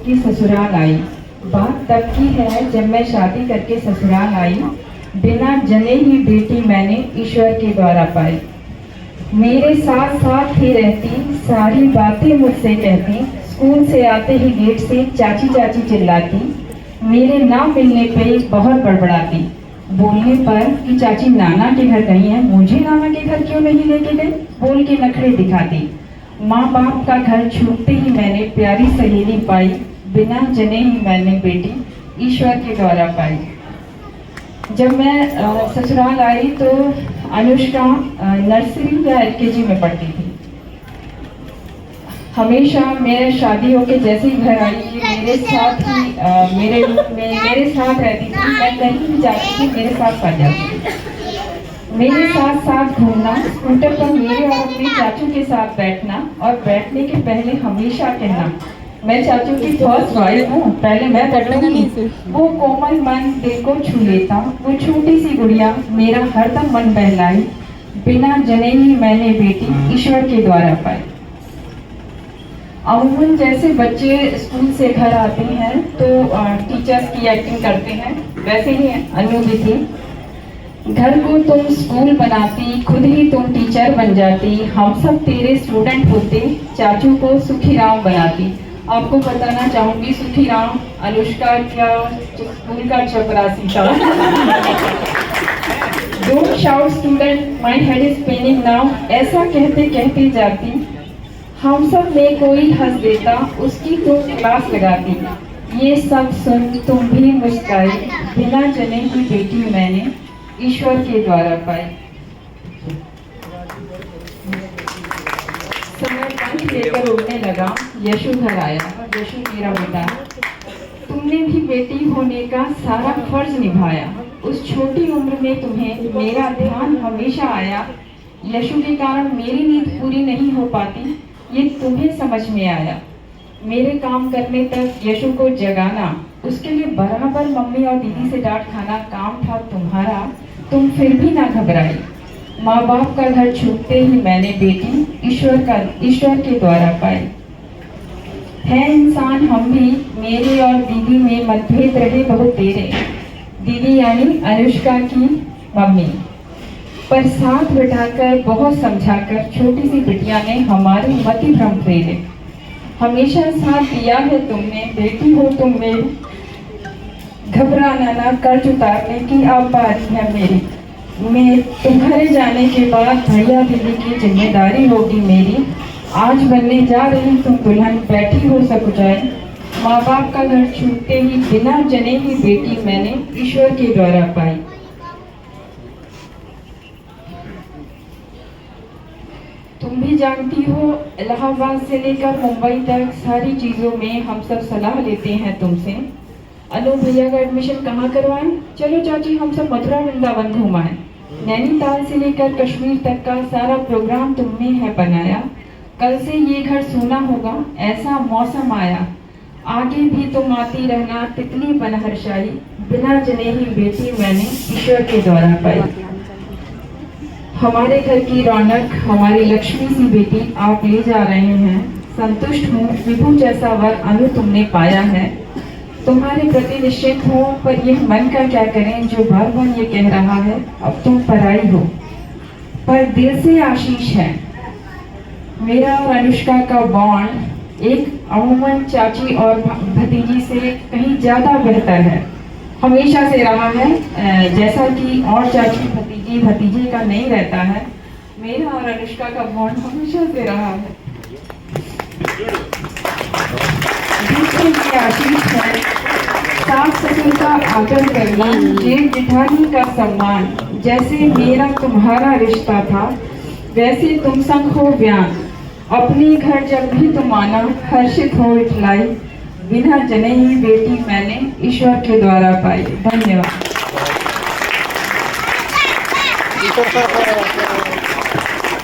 कि ससुराल आई। बात तब की है जब मैं शादी करके ससुराल आई। बिना जने ही बेटी मैंने ईश्वर के द्वारा पाई। मेरे साथ साथ ही रहती, सारी बातें मुझसे कहती। स्कूल से आते ही गेट से चाची चाची चिल्लाती। मेरे ना मिलने पे बहुत बड़बड़ाती। बोलने पर कि चाची नाना के घर गई है, मुझे नाना के घर क्यों नहीं लेके गई, बोल के नखरे दिखाती। माँ बाप का घर छूटते ही मैंने प्यारी सहेली पाई। बिना जने ही मैंने बेटी ईश्वर के द्वारा पाई। जब मैं ससुराल आई तो अनुष्का नर्सरी या एलकेजी में पढ़ती थी। हमेशा मैं शादी होके जैसे ही घर आई ये मेरे साथ ही मेरे साथ रहती थी। मैं कहीं भी जाती थी मेरे साथ पड़ जाती थी। मेरे साथ साथ घूमना, स्कूटर पर मेरे और अपने चाचू के साथ बैठना और बैठने के पहले हमेशा कहना, मैं चाचू की फर्स्ट वाइफ हूँ, पहले मैं बैठूंगी। वो कोमल मन दिल को छू लेता। वो छोटी सी गुड़िया मेरा हरदम मन बहलाई। बिना जने ही मैंने बेटी ईश्वर के द्वारा पाई। अमूमन जैसे बच्चे स्कूल से घर आते हैं तो टीचर्स की एक्टिंग करते हैं, वैसे ही अनु भी थी। घर को तुम स्कूल बनाती, खुद ही तुम टीचर बन जाती। हम सब तेरे स्टूडेंट होते, चाचू को सुखीराम बनाती। आपको बताना चाहूंगी सुखीराम अनुष्का का स्कूल का चपरासी था। Don't shout student, my head is Penning now, ऐसा कहते कहते जाती। हम सब में कोई हंस देता, उसकी तुम क्लास लगाती। ये सब सुन तुम भी मुस्काई। बिना जने की बेटी मैंने ईश्वर के द्वारा पाई। समय पंख लेकर उड़ने लगा, यशु घर आया। यशु मेरा बेटा, तुमने भी बेटी होने का सारा फर्ज निभाया। उस छोटी उम्र में तुम्हें मेरा ध्यान हमेशा आया। यशु के कारण मेरी नींद पूरी नहीं हो पाती, ये तुम्हें समझ में आया। मेरे काम करने तक यशु को जगाना, उसके लिए बराबर मम्मी और दीदी से डांट खाना काम था तुम्हारा। तुम फिर भी ना घबराई। माँ बाप का घर छूटते ही मैंने बेटी ईश्वर के द्वारा पाई। है इंसान हम भी, मेरे और दीदी में मतभेद रहे बहुत तेरे। दीदी यानी अनुष्का की मम्मी, पर साथ बिठाकर बहुत समझाकर छोटी सी बिटिया ने हमारी मति भ्रम फेरे। हमेशा साथ दिया है तुमने, बेटी हो तुम मेरी। घबराना ना, कर्ज उतारने की अब बारी है मेरी। मैं तुम्हारे जाने के बाद भैया दीदी की जिम्मेदारी होगी मेरी। आज बनने जा रही तुम दुल्हन, बैठी हो सकुचाई। माँ बाप का घर छूटते ही बिना जने की बेटी मैंने ईश्वर के द्वारा पाई। तुम भी जानती हो इलाहाबाद से लेकर मुंबई तक सारी चीज़ों में हम सब सलाह लेते हैं तुमसे। अनु भैया का एडमिशन कहाँ करवाएं? चलो चाची हम सब मथुरा वृंदावन घुमाएं। नैनीताल से लेकर कश्मीर तक का सारा प्रोग्राम तुमने है बनाया। कल से ये घर सोना होगा, ऐसा मौसम आया। आगे भी तुम आती रहना, तितली बन हर्षाई। बिना जने ही बेटी मैंने ईश्वर के द्वारा पाई। हमारे घर की रौनक, हमारी लक्ष्मी सी बेटी आप ले जा रहे हैं। संतुष्ट हूँ, विभु जैसा वर अनु तुमने पाया है। तुम्हारे प्रति निश्चित हो, पर यह मन का क्या करें जो बार बार ये कह रहा है अब तुम पराई हो। पर दिल से आशीष है। मेरा और अनुष्का का बॉन्ड एक अमूमन चाची और भतीजी से कहीं ज्यादा बेहतर है, हमेशा से रहा है। जैसा कि और चाची भतीजी भतीजे का नहीं रहता है, मेरा और अनुष्का का बॉन्ड हमेशा से रहा है। दूसरे की आशीष है, सास ससुर का आदर करना, जेठ जेठानी का सम्मान। जैसे मेरा तुम्हारा रिश्ता था, वैसे तुम संग हो ब्यान। अपने घर जब भी तुम आना, हर्षित हो इठलाई। बिना जने ही बेटी मैंने ईश्वर के द्वारा पाई। धन्यवाद।